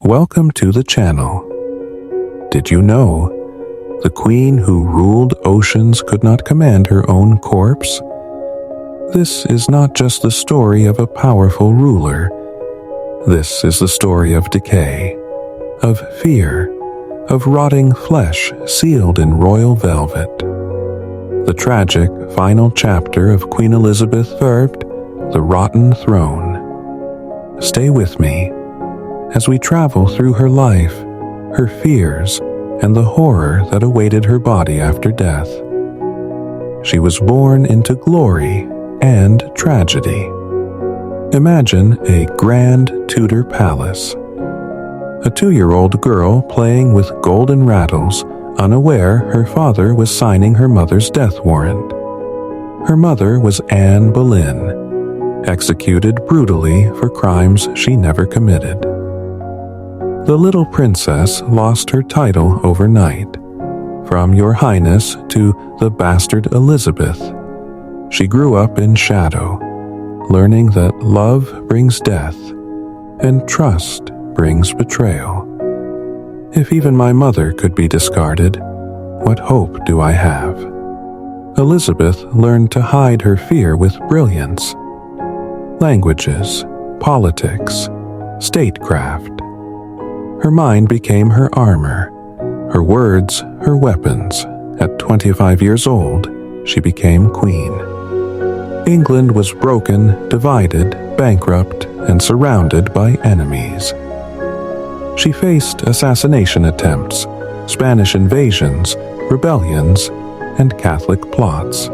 Welcome to the channel. Did you know the queen who ruled oceans could not command her own corpse? This is not just the story of a powerful ruler. This is the story of decay, of fear, of rotting flesh sealed in royal velvet. The tragic final chapter of Queen Elizabeth I, The Rotten Throne. Stay with me as we travel through her life, her fears, and the horror that awaited her body after death. She was born into glory and tragedy. Imagine a grand Tudor palace. A 2-year-old girl playing with golden rattles, unaware her father was signing her mother's death warrant. Her mother was Anne Boleyn, executed brutally for crimes she never committed. The little princess lost her title overnight, from Your Highness to the bastard Elizabeth. She grew up in shadow, learning that love brings death and trust brings betrayal. If even my mother could be discarded, what hope do I have? Elizabeth learned to hide her fear with brilliance. Languages, politics, statecraft. Her mind became her armor, her words her weapons. At 25 years old, she became queen. England was broken, divided, bankrupt, and surrounded by enemies. She faced assassination attempts, Spanish invasions, rebellions, and Catholic plots.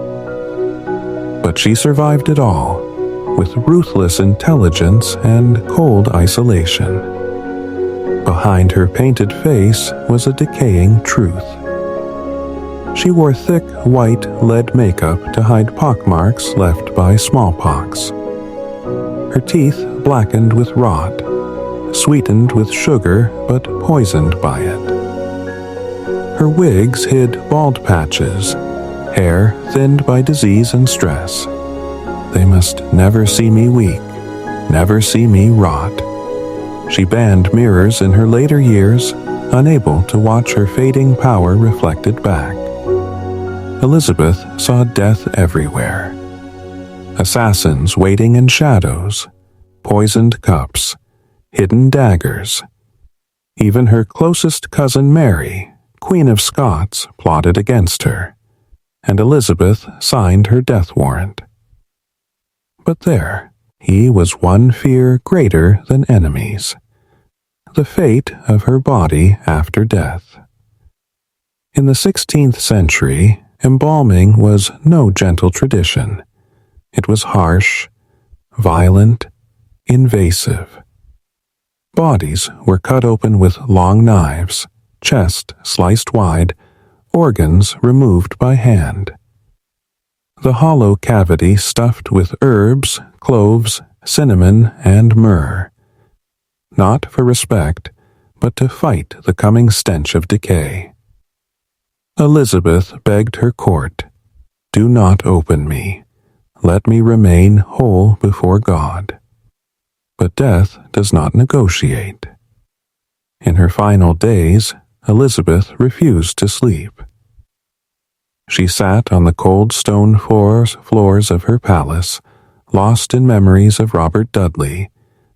But she survived it all, with ruthless intelligence and cold isolation. Behind her painted face was a decaying truth. She wore thick white lead makeup to hide pockmarks left by smallpox. Her teeth blackened with rot, sweetened with sugar but poisoned by it. Her wigs hid bald patches, hair thinned by disease and stress. They must never see me weak, never see me rot. She banned mirrors in her later years, unable to watch her fading power reflected back. Elizabeth saw death everywhere. Assassins waiting in shadows, poisoned cups, hidden daggers. Even her closest cousin Mary, Queen of Scots, plotted against her, and Elizabeth signed her death warrant. But there, he was one fear greater than enemies: the fate of her body after death. In the 16th century, embalming was no gentle tradition. It was harsh, violent, invasive. Bodies were cut open with long knives, chest sliced wide, organs removed by hand. The hollow cavity stuffed with herbs, cloves, cinnamon, and myrrh. Not for respect, but to fight the coming stench of decay. Elizabeth begged her court, "Do not open me. Let me remain whole before God." But death does not negotiate. In her final days, Elizabeth refused to sleep. She sat on the cold stone floors of her palace, lost in memories of Robert Dudley,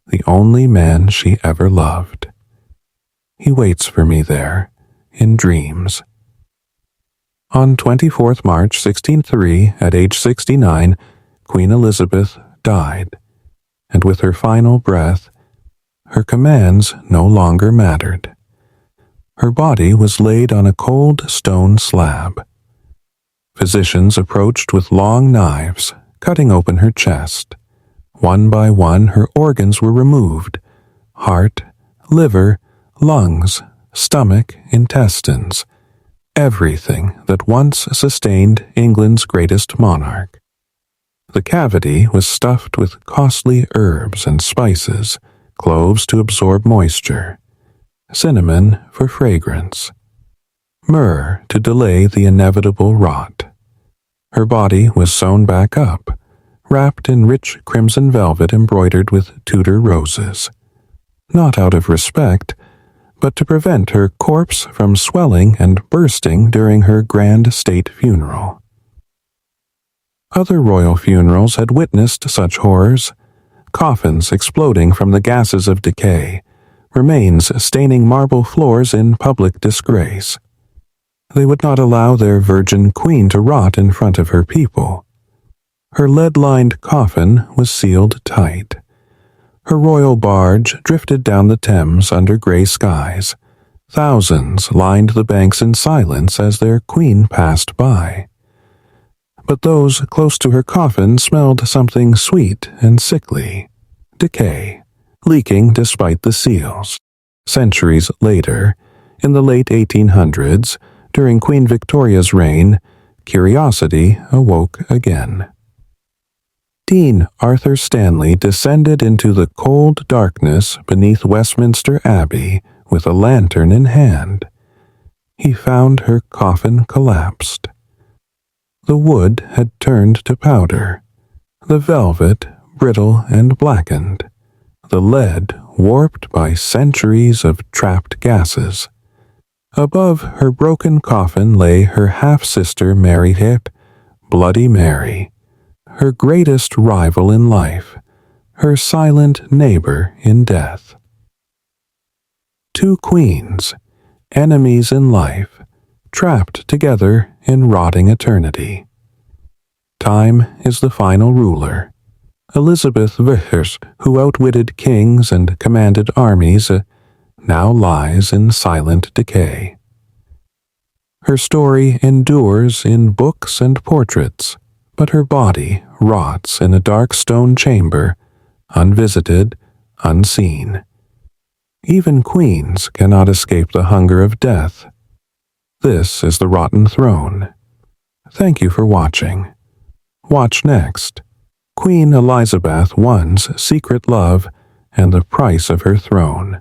the only man she ever loved. He waits for me there, in dreams. On 24th March 1603, at age 69, Queen Elizabeth died, and with her final breath, her commands no longer mattered. Her body was laid on a cold stone slab. Physicians approached with long knives, cutting open her chest. One by one, her organs were removed: heart, liver, lungs, stomach, intestines, everything that once sustained England's greatest monarch. The cavity was stuffed with costly herbs and spices, cloves to absorb moisture, cinnamon for fragrance, myrrh to delay the inevitable rot. Her body was sewn back up, wrapped in rich crimson velvet embroidered with Tudor roses. Not out of respect, but to prevent her corpse from swelling and bursting during her grand state funeral. Other royal funerals had witnessed such horrors, coffins exploding from the gases of decay, remains staining marble floors in public disgrace. They would not allow their virgin queen to rot in front of her people. Her lead-lined coffin was sealed tight. Her royal barge drifted down the Thames under gray skies. Thousands lined the banks in silence as their queen passed by. But those close to her coffin smelled something sweet and sickly, decay, leaking despite the seals. Centuries later, in the late 1800s, during Queen Victoria's reign, curiosity awoke again. Dean Arthur Stanley descended into the cold darkness beneath Westminster Abbey with a lantern in hand. He found her coffin collapsed. The wood had turned to powder, the velvet brittle and blackened, the lead warped by centuries of trapped gases. Above her broken coffin lay her half-sister Mary Hip, Bloody Mary, her greatest rival in life, her silent neighbor in death. Two queens, enemies in life, trapped together in rotting eternity. Time is the final ruler. Elizabeth Vickers, who outwitted kings and commanded armies, now lies in silent decay. Her story endures in books and portraits, but her body rots in a dark stone chamber, unvisited, unseen. Even queens cannot escape the hunger of death. This is the Rotten Throne. Thank you for watching. Watch next. Queen Elizabeth I's secret love and the price of her throne.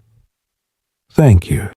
Thank you.